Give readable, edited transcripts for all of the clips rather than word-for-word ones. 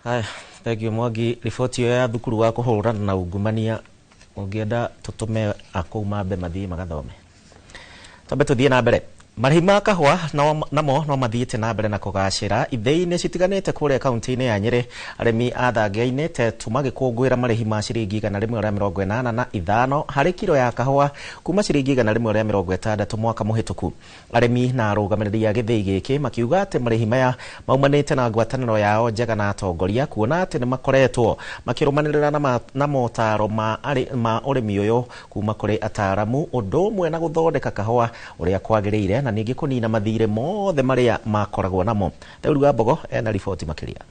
Haya, thank you Mwangi. Riboti ya thukuru wa kuhurana na ungumania ungienda tutume akuma be mathii magathome. Tambe tuthie na mbere. Marĩhi ma kahũa namo no mathiĩte na mbere na kũgacĩra ithĩi-inĩ citiganĩte kũrĩa kaunti-inĩ ya Nyĩrĩ. Arĩmi a Thangĩa-inĩ Tetu magĩkũngũĩra marĩhi ma ciringi 185 harĩ kiro ya kahũa kuma ciringi 160 mwaka mũhĩtũku. Arĩmi na arũgamĩrĩri a gĩthĩi gĩkĩ makiuga atĩ marĩhi maya maumanĩte na ngwatanĩro yao njega na atongoria, kuona atĩ nĩ makoretwo makĩrũmanĩrĩra na motaro ma ũrĩmi ũyũ kuma kũrĩ ataaramu, ũndũ ũmwe na gũthondeka kahũa ũrĩa kwagĩrĩire na ningĩ kũnina mathirĩ mothe marĩa makoragwo namo. Theuri wa Mbogo ena riboti makĩria.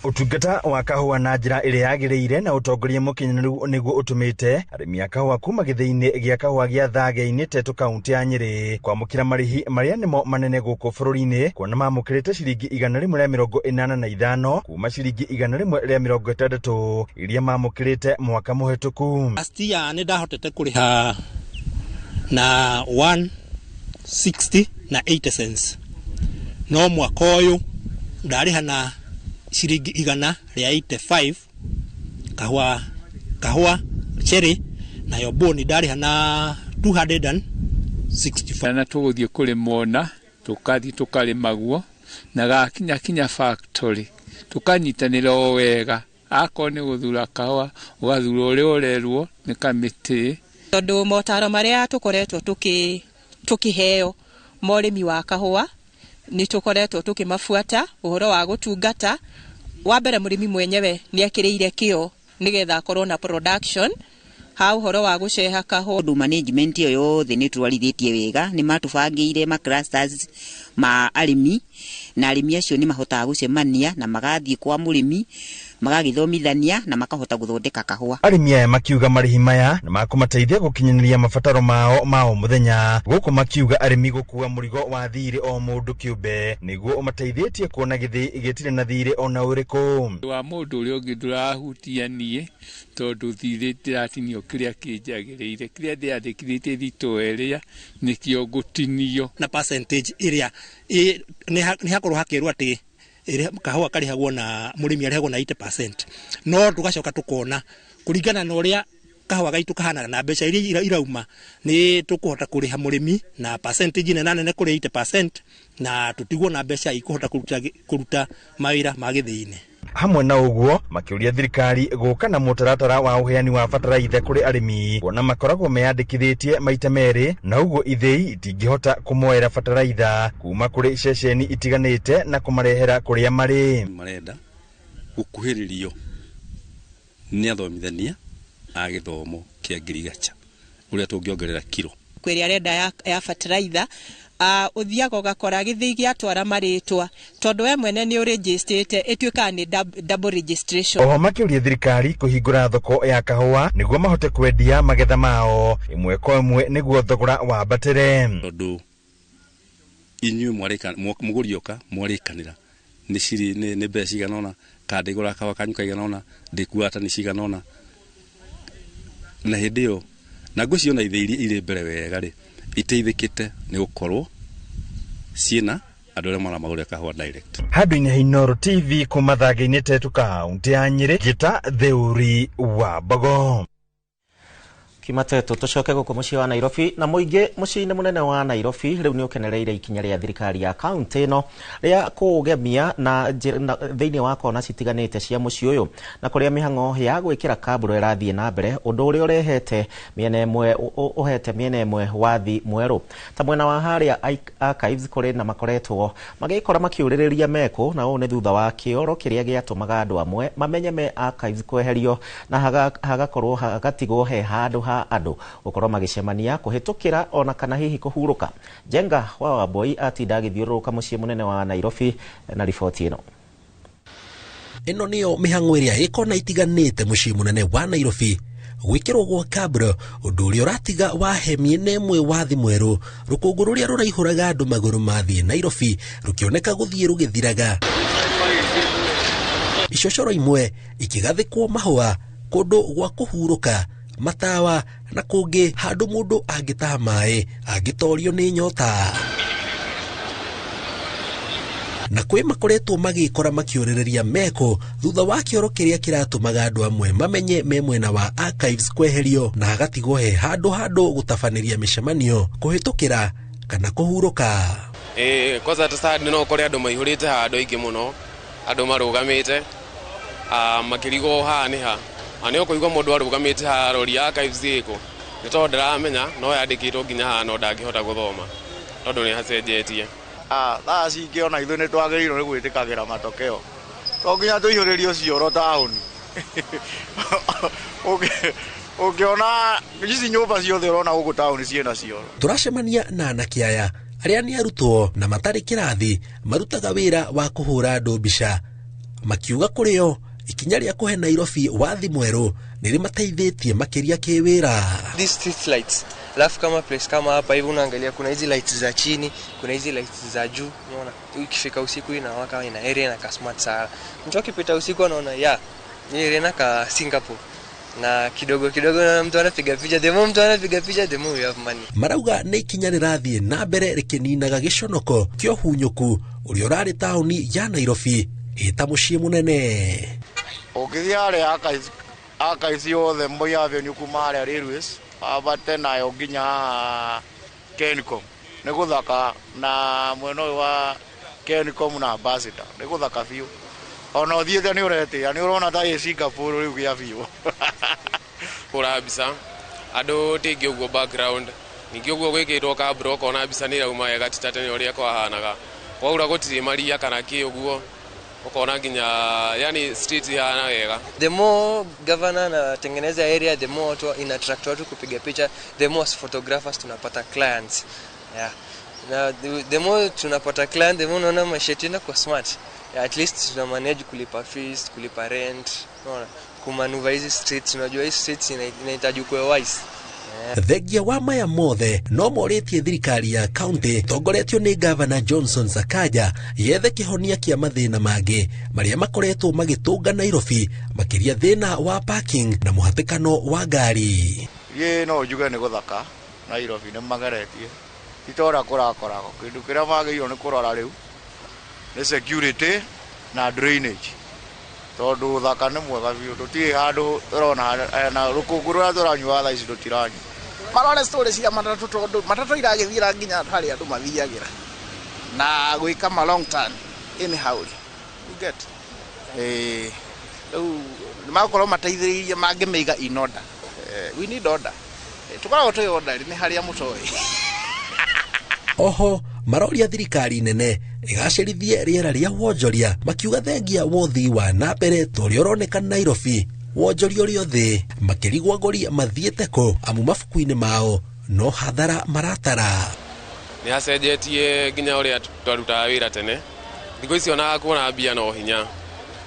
Utungata wa kahũa na njĩra ĩrĩa yagĩrĩire na ũtongoria mũkinyanĩru nĩguo ũtũmĩte arĩmi a kahũa kuma gĩthĩi-inĩ gĩa kahũa gĩa Thangĩa-inĩ Tetu kaunti ya Nyĩrĩ kwamũkĩra marĩhi marĩa nĩmo manene gũkũ bũrũri-inĩ, kuona mamũkĩrĩte ciringi 185 kuma ciringi 160 iria mamũkĩrĩte mwaka mũhĩtũku. Last year nĩ ndahotete kũrĩha na 160 na 80 cents. No mwaka ũyũ ndarĩha na ciringi 185 kahũa cherry na yoboni ndarĩha na 265. Na tũgũthiĩ kũrĩ mona tũkathi tũkarĩmaguo na gakinya factory tũkanyitanĩra wega, akorwo nĩ gũthura kahũa ũgathura ũrĩa ũrerwo nĩ kamĩtĩ. Tondũ motaro marĩa tũkoretwo tukiheo mũrĩmi wa kahũa ni tukoretwo tukimafuata ũhoro wa gũtungata. Wa mbere mũrĩmi mwenyewe nĩ akĩrĩire kĩo nigetha akorwo na production ha ũhoro wa gũceha kahũa. Ũndũ management yo yothe nĩ twarithĩtie wega, nĩ matũbangĩire ma clusters ma arĩmi, na arĩmi acio nĩ mahotaga gũcemania na magathiĩ kwa mũrĩmi magagĩthomithania na makahota gũthondeka kahũa. Arĩmi aya makiuga marĩhi maya nĩ makũmateithia gũkinyanĩria mabataro mao mũthenya, gũkũ makiuga arĩmi gũkua mũrigo wa thirĩ o mũndũ kĩũmbe nĩguo ũmateithĩtie kuona gĩthĩi gĩtirĩ na thirĩ ona ũrĩkũ. Wa mũndũ ũrĩa ũngĩ ndũrahutia niĩ tondũ thirĩ ndĩratinio kĩrĩa kĩnjagĩrĩire, kĩrĩa ndĩandĩkithĩtie thitoo ĩrĩa nĩkĩo ngũtinio na percentage ĩrĩa nĩ hakorwo hakĩrwo atĩ kahũa karĩhagwo na mũrĩmi arĩhagwo na 80%, no tugacoka tukona kũringana na ũrĩa kahũa gaitũ kahana na mbeca iria irauma nĩ tũkũhota kũrĩha mũrĩmi na percentage nene kũrĩ 80% na tutigwo na mbeca ikũhota kũruta mawĩra ma gĩthĩi-inĩ. Hamwe na ũguo makĩũria thirikari gũka na mũtaratara wa ũheani wa bataraitha kũrĩ arĩmi, kuona makoragwo meyandĩkithĩtie maita merĩ na ũguo ithĩi itingĩhota kũmoera bataraitha kuma kũrĩ ceceni itiganĩte na kũmarehera kũrĩa marĩ. Marenda gũkuhĩrĩrio nĩ athomithania a gĩthomo kĩa ngirigacha ũrĩa tũngĩongerera kiro. Kwĩrĩa arenda ya bataraitha uthiaga ugakora gĩthĩi gĩatwara marĩtwa tondũ we mwene nĩ ũregistĩte ĩtuĩkaga nĩ double registration. Oho makĩũria thirikari kũhingũra thoko ya kahũa nĩguo mahote kwendia magetha mao ĩmwe kwa ĩmwe nĩguo thogora wambatĩre. Tondũ inyuĩ mũgũri oka mwarĩkanĩra nĩ mbeca cigana ũna, kana ndĩgũra kahũa kanyu kaigana ũna, ndĩkuaga ta nĩ cigana ũna, na hĩndĩ ĩyo na ngwĩciona ithĩi iria irĩ mbere wega rĩ iteithĩkĩte nĩ gũkorwo ciĩna andũ arĩa maramagũrĩra kahũa direct. Handũ-inĩ ha Inooro TV kuma Thangĩa-inĩ Tetu kaunti ya Nyĩrĩ, Gita Theuri wa Mbogo. Kimatetu tucoke gũkũ mũciĩ wa Nairobi, na mũingĩ mũciĩ-inĩ mũnene wa Nairobi rĩu nĩ ũkenereire ikinya rĩa thirikari ya kaunti ĩno rĩa kũgemia na thĩinĩ wa kona citiganĩte cia mũciĩ ũyũ, na kũrĩa mĩhang'o ya gwĩkĩra kaburo ĩrathiĩ na mbere, ũndũ ũrĩa ũrehete mĩena ĩmwe wathi mwerũ. Ta mwena wa harĩa archives kũrĩ na makoretwo magĩkora makiũrĩrĩria meko, na ũũ nĩ thutha wa kĩoro kĩrĩa gĩatũmaga andũ amwe mamenye me archives kweherio na hagakorwo hagatigwo he handũ andũ gũkorwo magĩcemania kũhĩtũkĩra ona kana hihi kũhurũka. Jenga wa Wamboi atinda agĩthiũrũrũka mũciĩ mũnene wa Nairobi na riboti ĩno. Ĩno nĩyo mĩhang'o ĩrĩa ĩkona itiganĩte mũciĩ mũnene wa Nairobi gwĩkĩrwo gwa kaburo, ũndũ ũrĩa ũratiga wahe mĩena ĩmwe wathi mwerũ, rũkũngũ rũrĩa rũraihũraga andũ magũrũ mathiĩ Nairobi rũkĩoneka gũthiĩ rũgĩthiraga, icocoro imwe ikĩgathĩkwo mahũa, kũndũ gwa kũhurũka, matawa na kũngĩ handũ mũndũ angĩtaha maĩ angĩtorio nĩ nyota. na kwĩ makoretwo magĩkora makiũrĩrĩria meko thutha wa kĩoro kĩrĩa kĩratũmaga andũ amwe mamenye me mwena wa archives kweherio na hagatigwo he handũ gũtabanĩria mĩcemanio kũhĩtũkĩra kana kũhurũka. Kwanza tasadi no kore andũ maihũrĩte handũ ingĩ mũno, andũ marũgamĩte makĩrigwo haha nĩ ha. Ani ũkũigua mũndũ arũgamĩte haha rori archives ĩko. Nĩ tondũ ndaramenya no yandĩkĩtwo nginya haha no ndangĩhota gũthoma tondũ nĩ hacenjetie. Thaa cingĩona ithuĩ nĩ twagĩrĩirwo nĩ gwĩtĩkagĩra matokeo. To nginya tũihũrĩrio cioro taũni. Ũngĩona ici nyũmba ciothe ũrona gũkũ taũni ciĩna cioro. Tũracemania na anake aya arĩa nĩ arutwo na matarĩ kĩrathi marutaga wĩra wa kũhũra andũ mbica, makiuga kũrĩ o ikinya rĩa kũhe Nairobi wathi mwerũ nĩrĩmateithĩtie makĩria kĩwĩra. These street lights, alafu kama place kama hapa hivi unaangalia kuna hizi lights za chini, kuna hizi lights za juu, unaona? Ukifika usiku inawaka, ina area na ka smart sana. Mtu akipita usiku anaona ni area ka Singapore. Na kidogo na mtu anapiga picha, demo mtu anapiga picha, demo we have money. Marauga nĩ ikinya rĩrathiĩ na mbere rĩkĩninaga gĩconoko kĩa ũhunyũku ũrĩa ũrarĩ taũni ya Nairobi ĩta mũciĩ mũnene. Ũngĩthiĩ harĩa archives yothe Moi Avenue kuma harĩa Railways abate nayo nginya Kencom nĩ gũthaka, na mwena ũyũ wa Kencom na Ambassador nĩ gũthaka biũ. Ona ũthiĩte nĩ ũretĩĩa, nĩ ũrona ta Singapore rĩu gĩa biũ. Kũra mbica andũ tingĩ ũguo background ningĩ ũguo gwĩkĩtwo ka block ona mbica nĩ irauma wega ti ta tene ũrĩa kwahanaga. Kwaura gũtirĩ maria kana kĩ ũguo ukaona nginya yani street yana wega. The more governor na tengeneza area, the more watu ina attract watu kupiga picha, the more photographers tunapata clients. Yeah. Na the more tunapata client, the more unaona masheti na kwa smart. Yeah, at least tuna manage kulipa fees, kulipa rent, unaona? Kumanuva hizi streets, unajua hizi streets inahitaji kuwa wise. Thengia wa maya mothe no morĩtie thirikari ya county tongoretio nĩ Governor Johnson Sakaja yethe kĩhonia kĩa mathĩna mangĩ marĩa makoretwo magĩtũnga Nairobi, makĩria thĩna wa parking na mũhatĩkano wa ngari. No njuge nĩ gũthaka Nairobi nĩ mageretie itora kũrakoragwo kĩndũ kĩrĩa magĩrĩirwo nĩ kũrora rĩu nĩ security na drainage, tondũ thaka nĩ mwega biũ, tũtirĩ handũ tũrona na rũkũngũ rũrĩa tũranyua thaa ici tũtiranyua. Marore story cia matatũ, tondũ matatũ iragĩthira nginya harĩa andũ mathiagĩra na gwĩka ma long term anyhow you get rĩu nĩmakorwo mateithĩrĩirie mangĩmĩiga in order. We need order. Tũkoragwo tũĩ order nĩ harĩa mũtoĩ. Oho maroria thirikari nene igacĩrithie rĩera rĩa wonjoria, makiuga thengia wothi wa na mbere tũrĩa ũroneka Nairobi wonjoria ũrĩa thĩ, makĩrigwo agũri mathiĩte kũ amu mabuku-inĩ mao no hathara maratara. Nĩ hacenjetie nginya ũrĩa twarutaga wĩra tene, thikũ ici ona kuona mbia no hinya.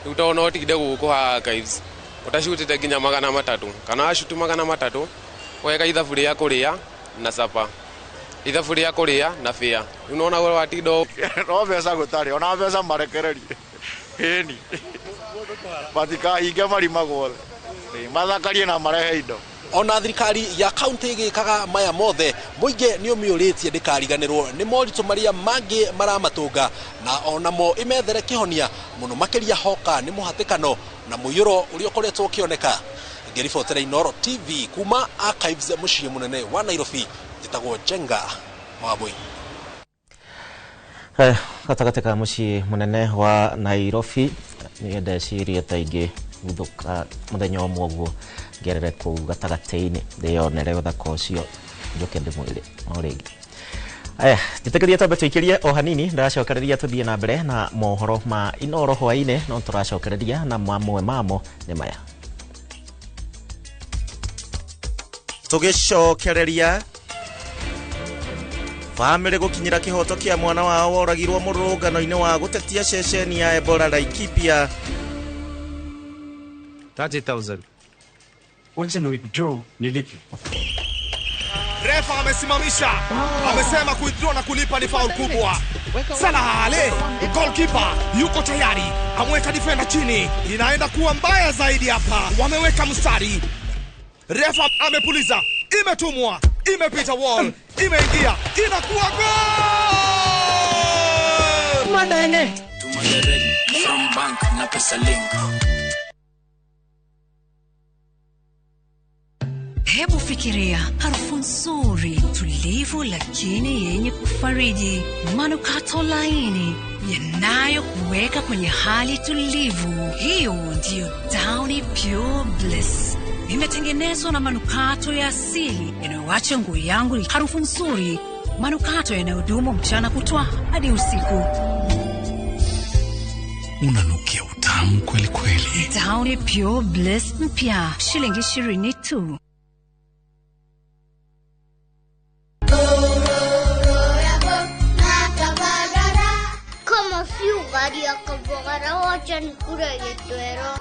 Rĩu tondũ no tinde gũkũ archives utashutĩte nginya 300 kana ashutu 300 weka ithabu rĩa kũrĩa na sapa, ithabu rĩa kũrĩa na fare. Rĩu nona ũrĩa watindo no mbeca gũtarĩ, ona mbeca marekererie hĩni matika hinge marima guothe mathakarie na marehe indo. Ona thirikari ya county ĩgĩkaga maya mothe, mũingĩ nĩ ũmĩũrĩtie ndĩkariganĩrwo nĩ moritũ marĩa mangĩ maramatũnga na onamo imethere kĩhonia mũno makĩria hoka nĩ mũhatĩkano na mũiyũro ũrĩa ũkoretwo ũkĩoneka. Ngĩribotera Inooro TV kuma archives mũciĩ mũnene wa Nairobi, njĩtagwo Jenga Mwambui. Gatagatĩ ka mũciĩ mũnene wa Nairobi nĩ ndeciria ta ingĩ gũthũka mũthenya ũmwe ũguo ngerere kũu gatagatĩ-inĩ ndĩyonere ũthaka ũcio njoke ndĩmwĩre o rĩngĩ. Njĩtĩkĩria twambe tũikĩrie o hanini, ndacokereria tũthiĩ na mbere na mohoro ma Inooro hwaĩ-inĩ, no tũracokereria na mamwe mamo nĩ maya. Tũgĩcokereria famĩlĩ gũkinyĩra kĩhoto kĩa mwana wao woragirwo mũrũrũngano-inĩ wa gũtetia ceceni ya Ebola Laikipia. 30,000. Wacha ni withdraw nilipe. Refa amesimamisha. Amesema withdraw na kulipa ni foul kubwa. Salah Ale, goalkeeper yuko tayari. Amweka defender chini. Inaenda kuwa mbaya zaidi hapa. Wameweka mstari. Refa amepuliza. Imetumwa. Imepita wall. Imeingia. Inakuwa goal! Madenge. tuma direct from bank na pesa link. Hebu fikiria harufu nzuri, tulivu lakini yenye kufariji, manukato laini yanayokuweka kwenye hali tulivu. Hiyo ndiyo Downy Pure Bliss. Imetengenezwa na manukato ya asili yanayoacha nguo yangu harufu nzuri, manukato yanayodumu mchana kutwa hadi usiku. Unanukia utamu kweli kweli. Downy Pure Bliss mpya, shilingi 20 tu. Como si ugaria kabagara wacha nikure getwero.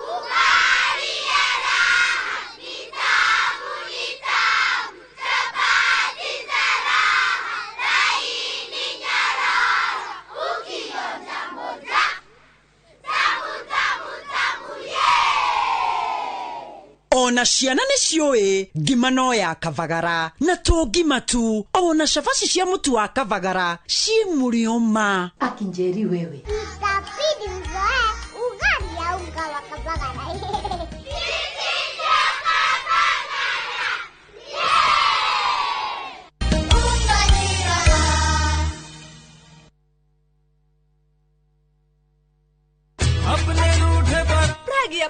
Ona ciana nĩ ciũĩ ngima no ya Kavagara na to ngima tu, ona shafashi cia mutu wa Kavagara ci murioma. Akinjeri wewe itabidi mzoe ugali ya unga wa Kavagara.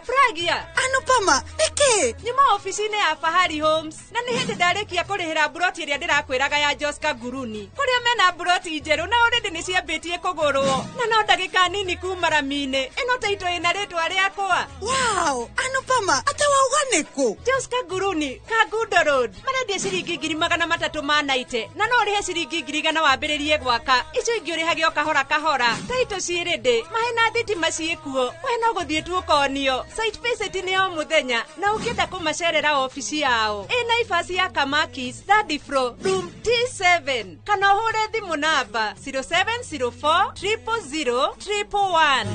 Pragia Anupama eke nyuma ofisini ya Fahari Homes na ni hindi ndarikia kurihira broti iria ndirakwiraga ya Joska Guruni kuria mena broti njeru na already ni ciambitie kugurwo na no ndagika nini kuma ramine ino taito ina ritwa riakwa. Wow, Anupama atawauganiko Joska Guruni Kagundo Road marendia ciringi 300 na no rihe ciringi 100 wambiririe gwaka icio ingi urihagio kahora kahora taito ciirinde mahena thitima ciikuo we no guthie tu ukonio site visit ni o muthenya na ukienda kumacerera ofisi yao ina ifasi ya Kamakis 3rd floor room T7 kana uhure thimu namba 0704 000 111.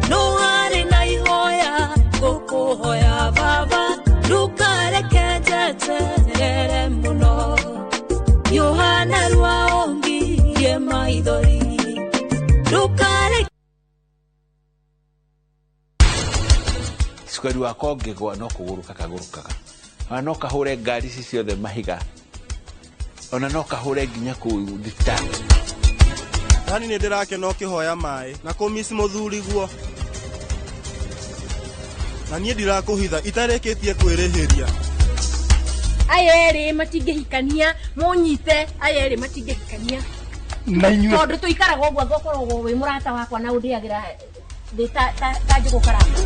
No hari na ihoya gukuhoya baba dukareke jeterere muno Yohana Rwaongi ye maithori dukare Sukari wako ngegwa no kuguruka kagurukaga ona no kahure ngari ici ciothe mahiga ona no kahure nginya ku thibitarĩ. Nani nĩ ndĩrakena ũkĩhoya maĩ na kũmisi mũthuri guo na niĩ ndirakũhitha itarĩkĩtie kwĩrĩhĩria. Ayeri matingĩhikania munyite ayeri matingĩhikania na inyuĩ tondũ tuikaraga ũguo ngokorwo wĩ mũrata wakwa na ũndĩagira ta njũgũ karanga.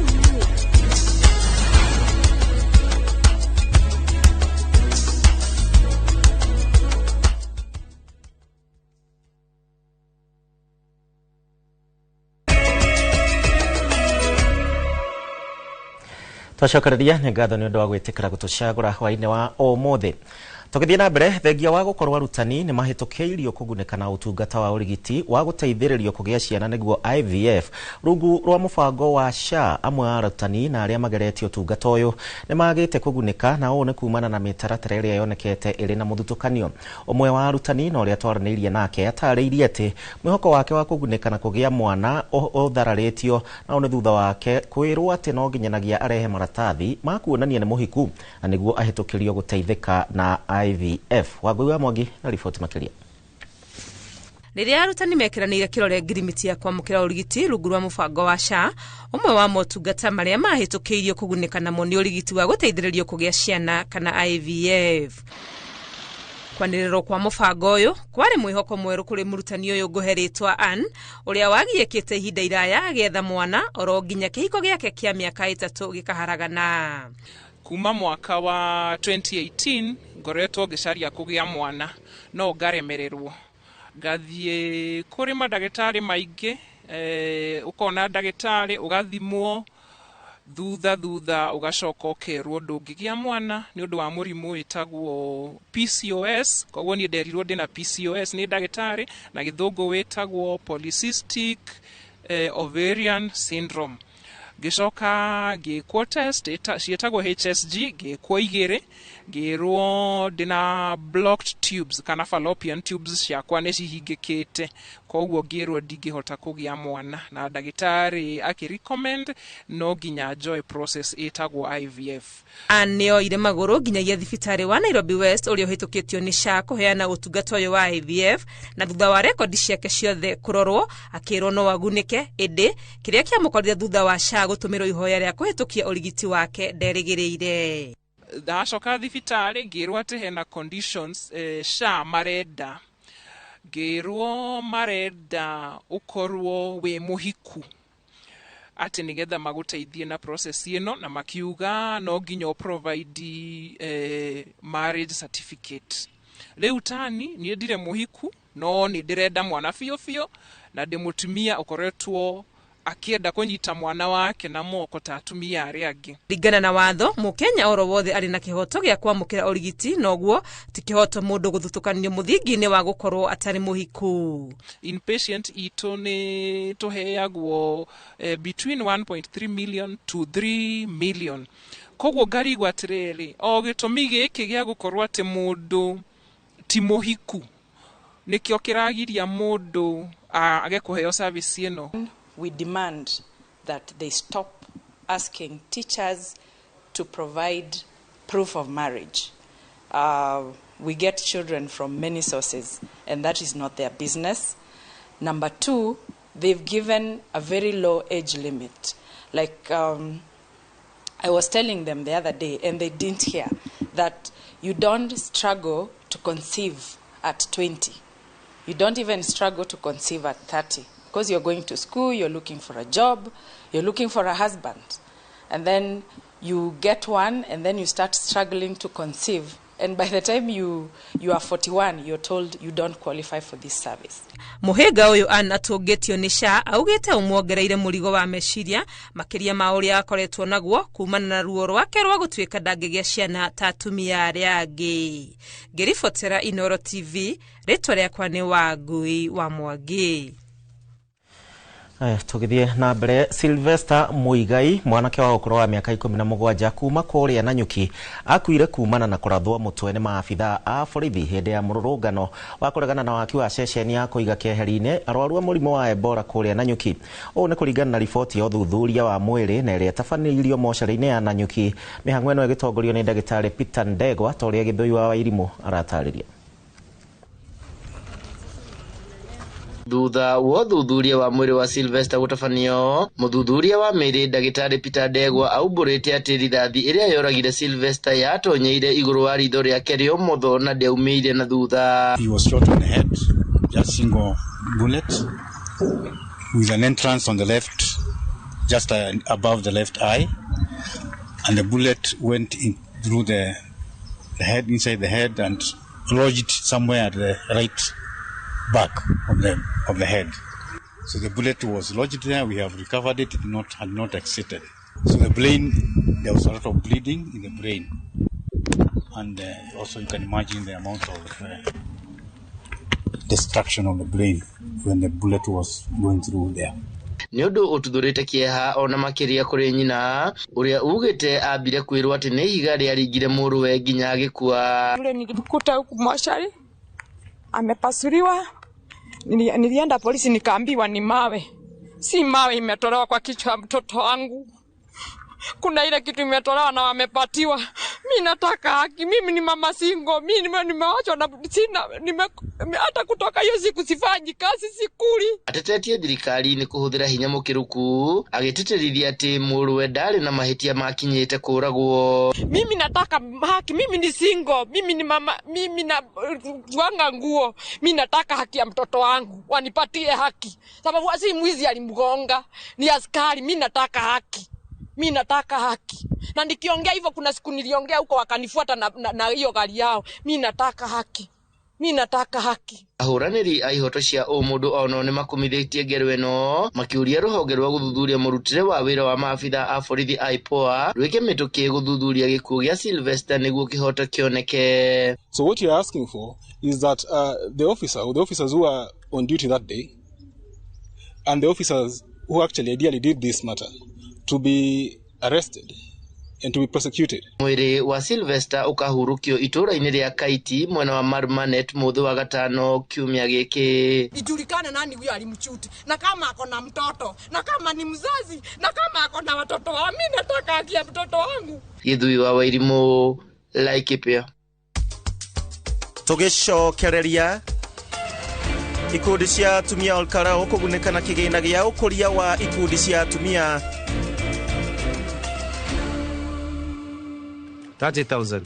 Twacokereria nĩ ngatho nĩ ũndũ wa gwĩtĩkĩra gũtũcagũra hwaĩ-inĩ wa ũmũthĩ. Tũgĩthiĩ na mbere, thengia wa gũkorwo arutani nĩ mahĩtũkĩirio kũgunĩka na ũtungata wa ũrigiti wa gũteithĩrĩrio kũgĩa ciana nĩguo IVF rungu rwa mũbango wa SHA. Amwe a arutani na arĩa mageretie ũtungata ũyũ nĩ magĩte kũgunĩka, na ũũ nĩ kumana na mĩtaratara ĩrĩa yonekete ĩrĩ na mũthutũkanio. Ũmwe wa arutani na ũrĩa twaranĩirie nake atarĩirie atĩ mwĩhoko wake wa kũgunĩka na kũgĩa mwana ũthararĩtio, na nĩ thutha wake kwĩrwo atĩ no nginyanagia arehe maratathi ma kuonania nĩ mũhiku na nĩguo ahĩtũkĩrio gũteithĩka na IVF. Wagũi wa Mwangi na riboti makĩria. Rĩrĩa arutani mekiranĩire kĩrore ngirimiti ya kwamũkĩra ũrigiti rungu rwa mũbango wa SHA, ũmwe wa motungata marĩa mahĩtũkĩirio kũgunĩka namo nĩ ũrigiti wa gũteithĩrĩrio kũgĩa ciana kana IVF. Kwanĩrĩrwo kwa mũbango ũyũ kwarĩ mwĩhoko mwerũ kũrĩ mũrutani ũyũ ngũhe rĩtwa Ann, ũrĩa wagiĩkĩte ihinda iraya agĩetha mwana oro nginya kĩhiko gĩake kĩa mĩaka 3 gĩkaharagana. Kuma mwaka wa 2018 ngoretwo ngĩcaria kũgĩa mwana no ngaremererwo. Ngathiĩ kũrĩ mandagĩtarĩ maingĩ, ũkona ndagĩtarĩ ũgathimwo, thutha ũgacoka ũkerwo ndũngĩgĩa mwana nĩ ũndũ wa mũrimũ wĩtagwo PCOS. Koguo niĩ nderirwo ndĩna PCOS nĩ ndagĩtarĩ, na gĩthũngũ wĩtagwo polycystic ovarian syndrome. gicoka gikwo test cietagwo HSG gikwo igere girwo dina blocked tubes kana fallopian tubes ciakwa nĩ cihingĩkĩte koguo ngĩrwo ndingĩhota kũgĩa mwana na ndagĩtarĩ akĩrecommend no nginya joy process ĩtagwo IVF. Nĩoire magũrũ nginyagia thibitarĩ wa Nairobi West ũrĩa ũhĩtũkĩtio nĩ SHA kũheana ũtungata ũyũ wa IVF, na thutha wa rekondi ciake ciothe kũrorwo akĩrwo no agunĩke, ĩndĩ kĩrĩa kĩamũkorire thutha wa SHA gũtũmĩrwo ihoya rĩa kũhĩtũkia ũrigiti wake nderĩgĩrĩire. Ndacoka thibitarĩ ngĩrwo atĩ hena conditions SHA marenda, ngĩrwo marenda ũkorwo wĩ mũhiku atĩ nĩgetha magũteithie na process ĩno, na makiuga no nginya provide marriage certificate. Rĩu tani niĩ ndirĩ mũhiku no nĩ ndĩrenda mwana biũ na ndĩ mũtumia ũkoretwo akienda kũnyita mwana wake na moko ta atumia arĩa angĩ. Ringana na watho, Mũkenya oro wothe arĩ na kĩhoto gĩa kwamũkĩra ũrigiti, noguo ti kĩhoto mũndũ gũthutũkanio mũthingi-inĩ wa gũkorwo atarĩ mũhiku. Inpatient itũ nĩ tũheagwo between 1.3 million to 3 million. Koguo ngarigwo atĩrĩrĩ, o gĩtũmi gĩkĩ gĩa gũkorwo atĩ mũndũ ti mũhiku nĩkĩo kĩragiria mũndũ age kũheo service ĩno. We demand that they stop asking teachers to provide proof of marriage. We get children from many sources, and that is not their business. Number two, they've given a very low age limit. Like I was telling them the other day, and they didn't hear, that you don't struggle to conceive at 20. You don't even struggle to conceive at 30. Because you're going to school, you're looking for a job, you're looking for a husband. And then you get one, and then you start struggling to conceive. And by the time you are 41, you're told you don't qualify for this service. Mũhĩnga ũyũ anatũngĩtio nĩ SHA augĩte ũmuongereire mũrigo wa meciria makĩria ma ũrĩa akoretwo naguo kumana na ruo rwake rwa gũtuĩka ndangĩgĩa ciana ta atumia arĩa angĩ. Ngĩribotera Inooro TV, rĩtwa rĩakwa nĩ Wangui wa Mwangi. Tugithie na mbere, Sylvester Muigai mwanake wa ũkũrũ wa mĩaka 17 kuma kũrĩa Nanyuki akuire kumana na kũrathwo mũtwe nĩ maabitha a borithi hĩndĩ ya mũrũrũngano wa kũregana na waki wa ceceni ya kũiga keheri-inĩ arwaru a mũrimũ wa Ebola kũrĩa Nanyuki. Ũũ nĩ kũringana na riboti ya ũthuthuria wa mwĩrĩ na ĩrĩa ĩtabanĩirio mocarĩ-inĩ ya Nanyuki. Mĩhang'o ĩno ĩgĩtongorio nĩ ndagĩtarĩ Peter Ndegwa ta ũrĩa Gĩthũi wa Wairimũ aratarĩria. Thutha wa ũthuthuria wa mwĩrĩ wa Sylvester gũtabanio, mũthuthuria wa mĩĩrĩ ndagĩtarĩ Peter Ndegwa aumbũrĩte atĩ rithathi ĩrĩa yoragire Sylvester yatonyeire igũrũ wa ritho rĩake rĩa ũmotho na ndĩaumĩire na thutha. He was shot on the head, just single bullet with an entrance on the left, just above the left eye, and the bullet went in through the head, inside the head, and lodged somewhere at the right back of the head. So the bullet was lodged there. We have recovered it. It had not exited. So the brain, there was a lot of bleeding in the brain, and also you can imagine the amount of destruction of the brain when the bullet was going through there. Nĩ ũndũ ũtuthũrĩte kĩeha ona makĩria kũrĩ nyina ũrĩa ugĩte ambire kwĩrwo atĩ nĩ ihiga rĩaringire mũrũwe nginya agĩkua. Nilikuta huku mochari amepasuliwa, nilienda polisi nikaambiwa ni mawe. Si mawe imetolewa kwa kichwa ya mtoto wangu. Kuna ile kitu imetolewa na wamepatiwa. Mimi nataka haki. Mimi ni mama single. Mimi nimeachwa na sina hata kutoka hiyo siku sifanyi kazi sikuli. Atetetie thirikari ni kuhuthira hinya mukiruku agiteterithia ati mũrũwe ndarĩ na mahĩtia makinyĩte kũragwo. Mimi nataka haki. Mimi ni single. Mimi ni mama. Mimi na wanga nguo. Mimi nataka haki ya mtoto wangu. Wanipatie haki. Sababu si mwizi alimgonga. Ni askari. Mimi nataka haki. Mimi nataka haki. Na nikiongea hivyo kuna siku niliongea huko wakanifuata na hiyo gari yao. Mimi nataka haki. Mimi nataka haki. Ahũranĩri a ihoto cia ũmũndũ ono nĩ makumithĩtie ngero ĩno makiuria rũhonge rwa gũthuthuria mũrutĩre wa wĩra wa maabitha a borithi IPOA rwĩke mĩtũkĩ gũthuthuria gĩkuũ gĩa Sylvester nĩguo kĩhoto kĩoneke. So what you're asking for is that the officers who are on duty that day and the officers who actually ideally did this matter to be arrested and to be prosecuted. Mwiri wa Sylvester ukahurukio itura-ini ria Kaiti mwena wa Marmanet muthe wa gatano kiumia giki. Ijulikane nani huyo alimchuti, na kama ako na mtoto, na kama ni mzazi, na kama ako na watoto. Mimi nataka haki ya mtoto wangu. Githui wa Wairimu, Laikipia. Tugicokereria ikundi cia atumia olkarao kugunĩka na kĩgĩna gĩa ũkũria wa ikundi cia atumia 30,000.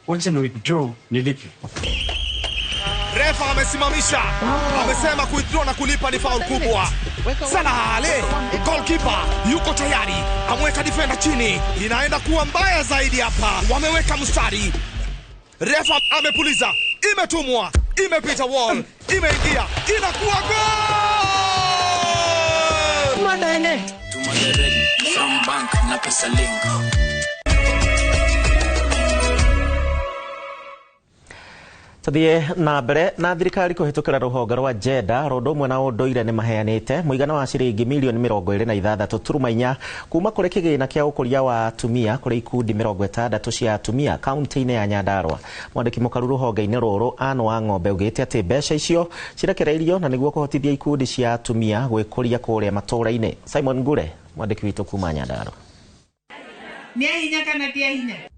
Wacha ni withdraw nilipe. Refa amesimamisha. Amesema withdraw na kulipa ni foul kubwa. Salah Ale, goalkeeper yuko tayari. Amweka defender chini. Inaenda kuwa mbaya zaidi hapa. Wameweka mstari. Refa amepuliza. Imetumwa. Imepita wall. Imeingia. Inakuwa goal! Madene. Tumagereni from bank na pesa link. Tuthie na mbere na thirikari kuhitukira ruhonge rwa Jeda rondo mwe na unduire ni maheanite muigana wa ciringi milioni 26.4 kuma kuri kigina kia ukuria wa atumia kuri ikundi 60 cia atumia kaunti-ini ya Nyandarua. Mwandiki mukaru ruhonge-ini ruru Anne wa Ng'ombe ugite ati mbeca icio cirekereirio na niguo kuhotithia ikundi cia atumia gwikuria kuria matura-ini. Simon Ngure mwandiki witu kuma Nyandarua.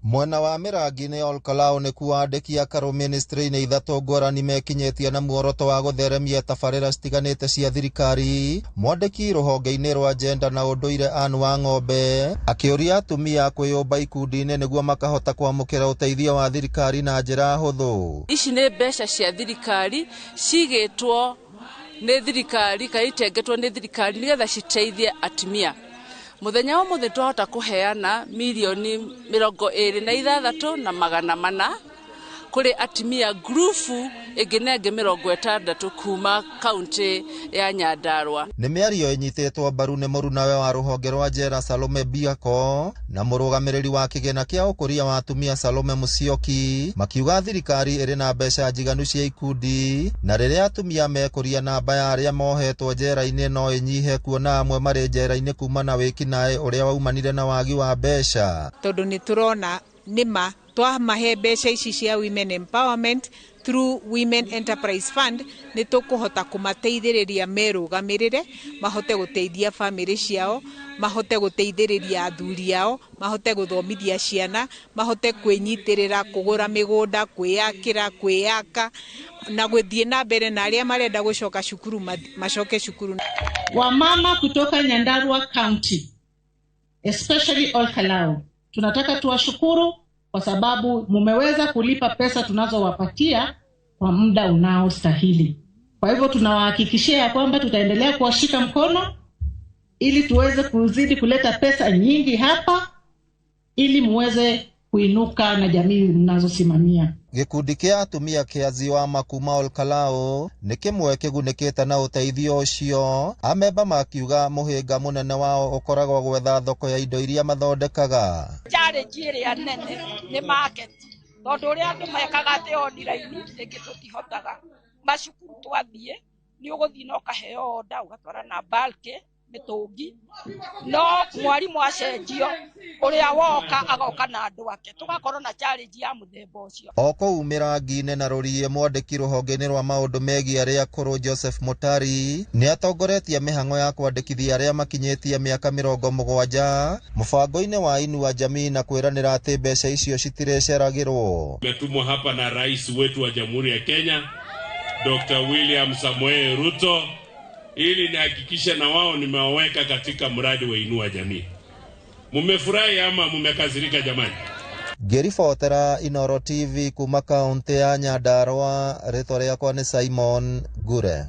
Mwena wa Mirangi-ini Olkalao ni kuandĩkia karo ministry-ini ithatũ ngũrani mekinyetie na muoroto wa gũtheremia tabarĩra citiganĩte cia thirikari. Mwandĩki rũhonge-inĩ rwa Gender na ũndũire Anne wa Ng'ombe akĩũria atumia kwĩyũmba ikundi-inĩ nĩguo makahota kwamũkĩra ũteithio wa thirikari na njĩra hũthũ. Ici nĩ mbeca cia thirikari cigĩtwo nĩ thirikari kaitengetwo nĩ thirikari nĩgetha citeithie atumia. Muthenya wa muthe twahota kuheana milioni 26,400 kuri atumia grupu iginenge 60 kuma kaunti ya Nyandarua. Nĩ mĩario ĩnyitĩtwo mbaru nĩ mũrunawe wa rũhonge rwa Jera Salome Biako na mũrũgamĩrĩri wa kĩgĩna kĩa ũkũria wa atumia Salome Musyoki makiuga thirikari ĩrĩ na mbeca njiganu cia ikundi na rĩrĩa atumia mekũria namba ya arĩa mohetwo njera-inĩ no ĩnyihe kuona amwe marĩ njera-inĩ kuma na wĩkinaĩ ũrĩa waumanire na wagi wa mbeca. Tondũ nĩ turona nĩma twamahe mbeca ici cia women empowerment through Women Enterprise Fund ni tukuhota kumateithĩrĩria merũgamĩrĩre mahote guteithia family ciao, mahote guteithĩrĩria athuri ao, mahote guthomithia ciana, mahote kwĩnyitĩrĩra kũgũra mĩgũnda, kwĩyakĩra, kwĩyaka na gũthiĩ na mbere na arĩa marenda gũcoka cukuru macoke cukuru. Wamama kutoka Nyandarua County, especially Olkalao, tunataka tuwashukuru kwa sababu mumeweza kulipa pesa tunazowapatia kwa muda unaostahili. Kwa hivyo tunawahakikishia ya kwamba tutaendelea kuwashika mkono ili tuweze kuzidi kuleta pesa nyingi hapa ili muweze kuinuka na jamii mnazosimamia. Gikundi kĩa atumia kĩa Ziwama kuma Olkalao nĩ kĩmwe kĩgunĩkĩte na ũteithio ũcio. Amemba makiuga mũhĩnga mũnene wao ũkoragwo gwetha thoko ya indo iria mathondekaga. Challenge ĩrĩa nene nĩ market. Tondũ ũrĩa andũ mekaga atĩ online rĩngĩ tũtihotaga. Macukuru twathiĩ nĩ ũgũthiĩ na ũkaheo order ũgatwara na bulk mitungi no mwarimu acenjio uria woka agoka na andu ake tugakorwo na challenge ya muthemba ucio. Oko Mirangi-inĩ na Rũriĩ mwandĩki rũhonge-inĩ rwa maũndũ megiĩ arĩa akũrũ Joseph Mutari nĩ atongoretie mĩhang'o ya kwandĩkithia arĩa makinyĩtie mĩaka 70 mũbango-inĩ wa Inua Jamii na kwĩranĩra atĩ mbeca icio citireceragĩrwo. Tumetumwa hapa na rais wetu wa Jamhuri ya Kenya Dr. William Samoei Ruto ili nihakikishe na wao nimewaweka katika mradi wa Inua Jamii. Mumefurahi ama mumekasirika jamani? Ngĩribotera Inooro TV kuma kaunti ya Nyandarua, rĩtwa rĩakwa nĩ Simon Ngure.